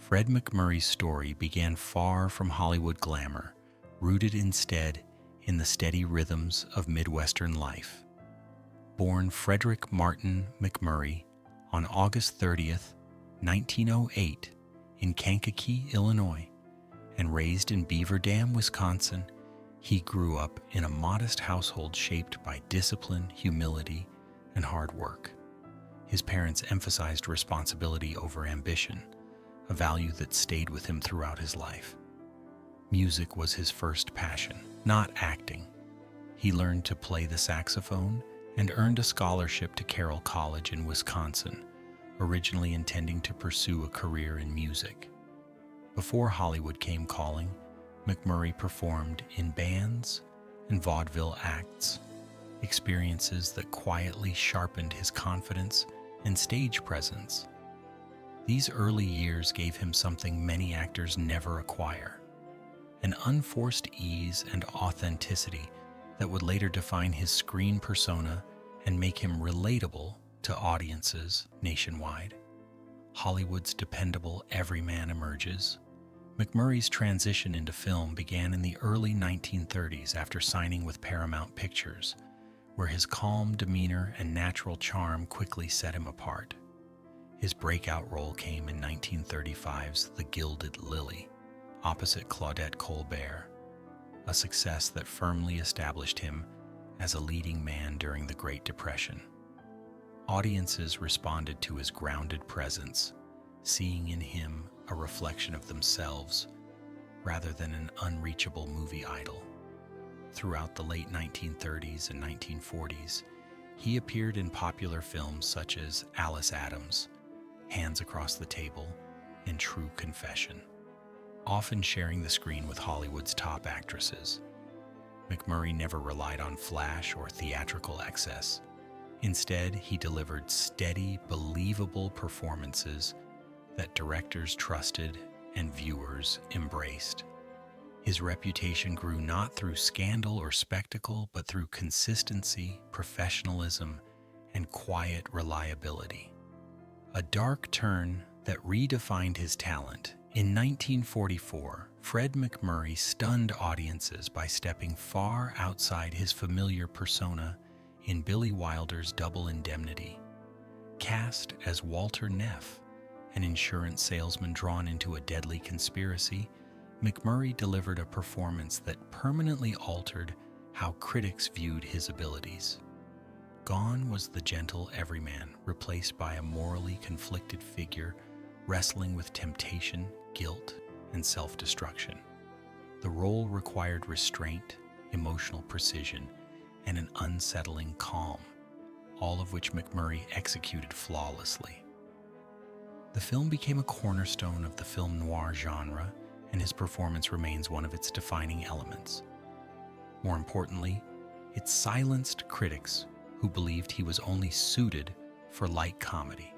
Fred MacMurray's story began far from Hollywood glamour, rooted instead in the steady rhythms of Midwestern life. Born Frederick Martin MacMurray on August 30th, 1908, in Kankakee, Illinois, and raised in Beaver Dam, Wisconsin, he grew up in a modest household shaped by discipline, humility, and hard work. His parents emphasized responsibility over ambition, a value that stayed with him throughout his life. Music was his first passion, not acting. He learned to play the saxophone and earned a scholarship to Carroll College in Wisconsin, originally intending to pursue a career in music. Before Hollywood came calling, MacMurray performed in bands and vaudeville acts, experiences that quietly sharpened his confidence and stage presence. These early years gave him something many actors never acquire: an unforced ease and authenticity that would later define his screen persona and make him relatable to audiences nationwide. Hollywood's dependable everyman emerges. MacMurray's transition into film began in the early 1930s after signing with Paramount Pictures, where his calm demeanor and natural charm quickly set him apart. His breakout role came in 1935's The Gilded Lily, opposite Claudette Colbert, a success that firmly established him as a leading man during the Great Depression. Audiences responded to his grounded presence, seeing in him a reflection of themselves rather than an unreachable movie idol. Throughout the late 1930s and 1940s, he appeared in popular films such as Alice Adams, Hands Across the Table, and True Confession, often sharing the screen with Hollywood's top actresses. MacMurray never relied on flash or theatrical excess. Instead, he delivered steady, believable performances that directors trusted and viewers embraced. His reputation grew not through scandal or spectacle, but through consistency, professionalism, and quiet reliability. A dark turn that redefined his talent. In 1944, Fred MacMurray stunned audiences by stepping far outside his familiar persona in Billy Wilder's Double Indemnity. Cast as Walter Neff, an insurance salesman drawn into a deadly conspiracy, MacMurray delivered a performance that permanently altered how critics viewed his abilities. Gone was the gentle everyman, replaced by a morally conflicted figure wrestling with temptation, guilt, and self-destruction. The role required restraint, emotional precision, and an unsettling calm, all of which MacMurray executed flawlessly. The film became a cornerstone of the film noir genre, and his performance remains one of its defining elements. More importantly, it silenced critics who believed he was only suited for light comedy.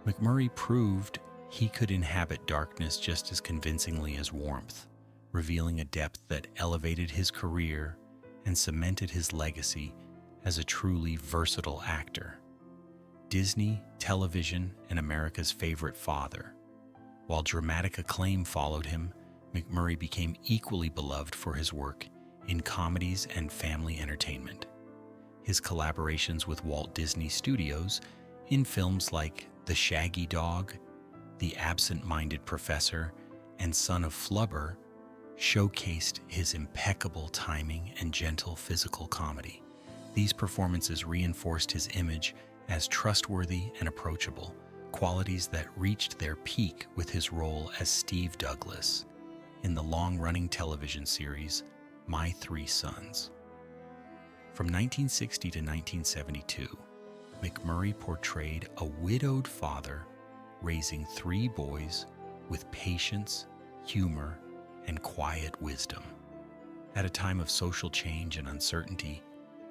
MacMurray proved he could inhabit darkness just as convincingly as warmth, revealing a depth that elevated his career and cemented his legacy as a truly versatile actor. Disney, television, and America's favorite father. While dramatic acclaim followed him, MacMurray became equally beloved for his work in comedies and family entertainment. His collaborations with Walt Disney Studios in films like The Shaggy Dog, The Absent-Minded Professor, and Son of Flubber showcased his impeccable timing and gentle physical comedy. These performances reinforced his image as trustworthy and approachable, qualities that reached their peak with his role as Steve Douglas in the long-running television series My Three Sons. From 1960 to 1972, MacMurray portrayed a widowed father raising three boys with patience, humor, and quiet wisdom. At a time of social change and uncertainty,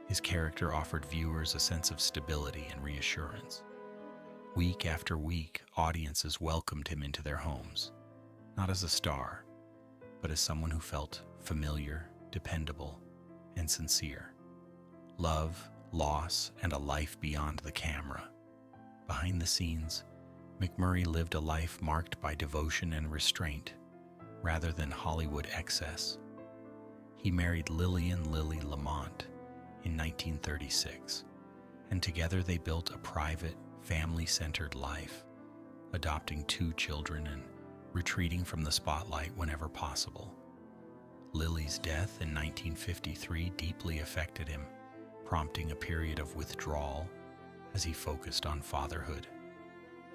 his character offered viewers a sense of stability and reassurance. Week after week, audiences welcomed him into their homes, not as a star, but as someone who felt familiar, dependable, and sincere. Love, loss, and a life beyond the camera. Behind the scenes, MacMurray lived a life marked by devotion and restraint, rather than Hollywood excess. He married Lillian "Lily" Lamont in 1936, and together they built a private, family-centered life, adopting 2 children and retreating from the spotlight whenever possible. Lily's death in 1953 deeply affected him, prompting a period of withdrawal as he focused on fatherhood.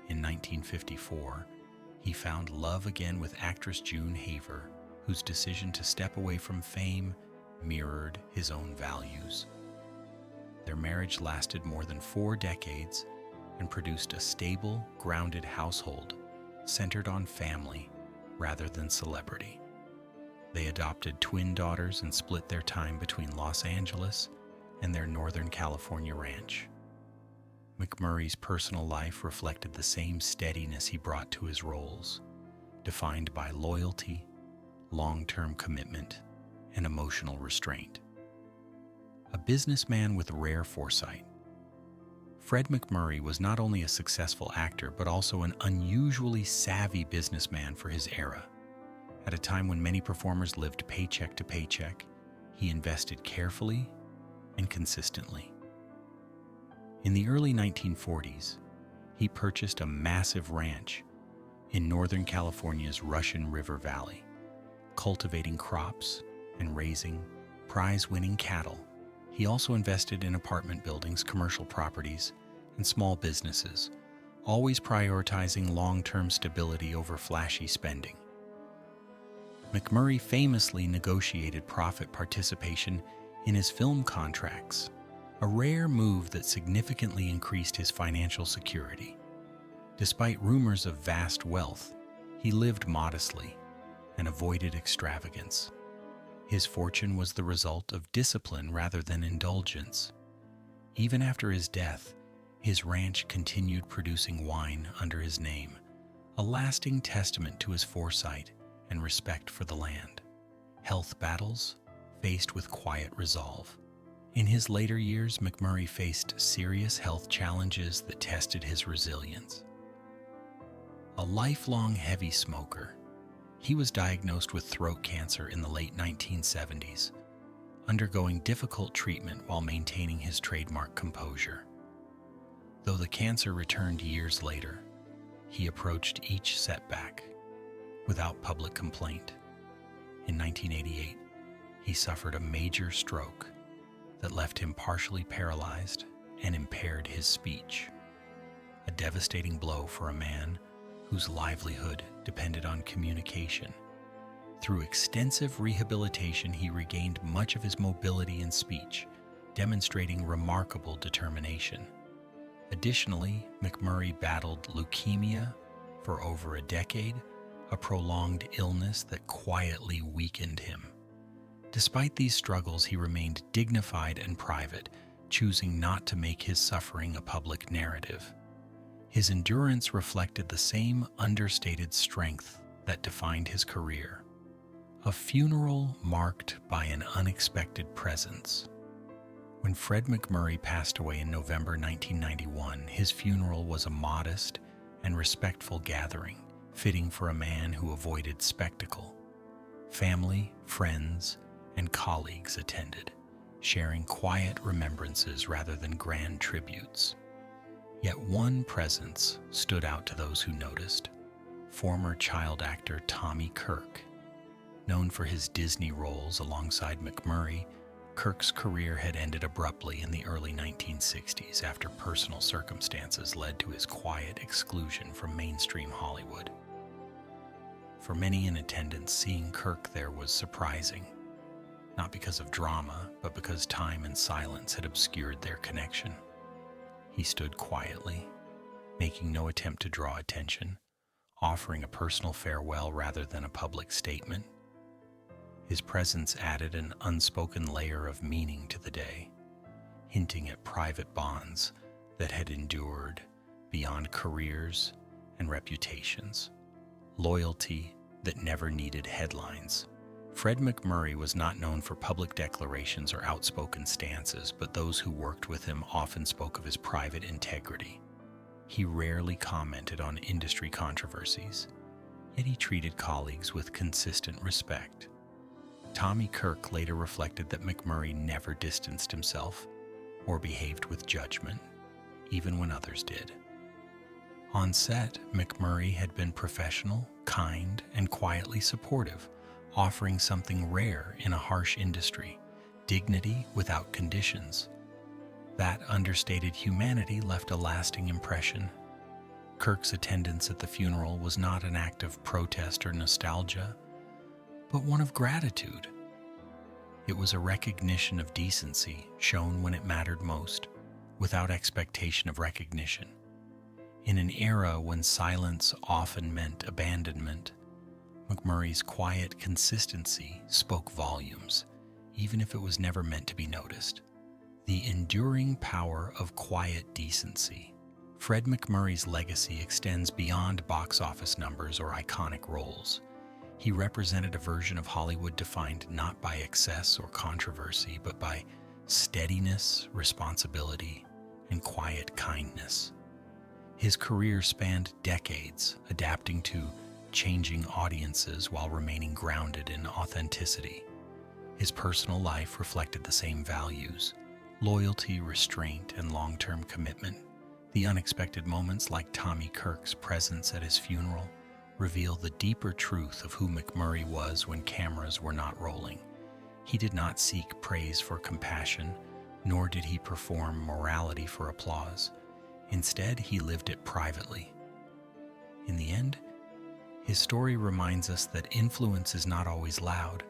In 1954, he found love again with actress June Haver, whose decision to step away from fame mirrored his own values. Their marriage lasted more than 4 decades and produced a stable, grounded household centered on family rather than celebrity. They adopted twin daughters and split their time between Los Angeles and their Northern California ranch. MacMurray's personal life reflected the same steadiness he brought to his roles, defined by loyalty, long-term commitment, and emotional restraint. A businessman with rare foresight, Fred MacMurray was not only a successful actor but also an unusually savvy businessman for his era. At a time when many performers lived paycheck to paycheck, he invested carefully and consistently. In the early 1940s, he purchased a massive ranch in Northern California's Russian River Valley, cultivating crops and raising prize-winning cattle. He also invested in apartment buildings, commercial properties, and small businesses, always prioritizing long-term stability over flashy spending. MacMurray famously negotiated profit participation in his film contracts, a rare move that significantly increased his financial security. Despite rumors of vast wealth, he lived modestly and avoided extravagance. His fortune was the result of discipline rather than indulgence. Even after his death, his ranch continued producing wine under his name, a lasting testament to his foresight and respect for the land. Health battles faced with quiet resolve. In his later years, MacMurray faced serious health challenges that tested his resilience. A lifelong heavy smoker, he was diagnosed with throat cancer in the late 1970s, undergoing difficult treatment while maintaining his trademark composure. Though the cancer returned years later, he approached each setback without public complaint. In 1988, he suffered a major stroke that left him partially paralyzed and impaired his speech, a devastating blow for a man whose livelihood depended on communication. Through extensive rehabilitation, he regained much of his mobility and speech, demonstrating remarkable determination. Additionally, MacMurray battled leukemia for over a decade, a prolonged illness that quietly weakened him. Despite these struggles, he remained dignified and private, choosing not to make his suffering a public narrative. His endurance reflected the same understated strength that defined his career. A funeral marked by an unexpected presence. When Fred MacMurray passed away in November 1991, his funeral was a modest and respectful gathering, fitting for a man who avoided spectacle. Family, friends, and colleagues attended, sharing quiet remembrances rather than grand tributes. Yet one presence stood out to those who noticed: former child actor Tommy Kirk. Known for his Disney roles alongside MacMurray, Kirk's career had ended abruptly in the early 1960s after personal circumstances led to his quiet exclusion from mainstream Hollywood. For many in attendance, seeing Kirk there was surprising, not because of drama, but because time and silence had obscured their connection. He stood quietly, making no attempt to draw attention, offering a personal farewell rather than a public statement. His presence added an unspoken layer of meaning to the day, hinting at private bonds that had endured beyond careers and reputations, loyalty that never needed headlines. Fred MacMurray was not known for public declarations or outspoken stances, but those who worked with him often spoke of his private integrity. He rarely commented on industry controversies, yet he treated colleagues with consistent respect. Tommy Kirk later reflected that MacMurray never distanced himself or behaved with judgment, even when others did. On set, MacMurray had been professional, kind, and quietly supportive, offering something rare in a harsh industry: dignity without conditions. That understated humanity left a lasting impression. Kirk's attendance at the funeral was not an act of protest or nostalgia, but one of gratitude. It was a recognition of decency shown when it mattered most, without expectation of recognition. In an era when silence often meant abandonment, MacMurray's quiet consistency spoke volumes, even if it was never meant to be noticed. The enduring power of quiet decency. Fred MacMurray's legacy extends beyond box office numbers or iconic roles. He represented a version of Hollywood defined not by excess or controversy, but by steadiness, responsibility, and quiet kindness. His career spanned decades, adapting to changing audiences while remaining grounded in authenticity. His personal life reflected the same values: loyalty, restraint, and long-term commitment. The unexpected moments, like Tommy Kirk's presence at his funeral, reveal the deeper truth of who MacMurray was when cameras were not rolling. He did not seek praise for compassion, nor did he perform morality for applause. Instead, he lived it privately. In the end, his story reminds us that influence is not always loud,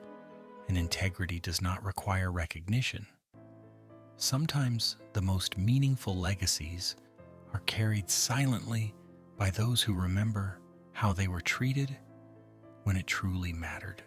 and integrity does not require recognition. Sometimes the most meaningful legacies are carried silently by those who remember how they were treated when it truly mattered.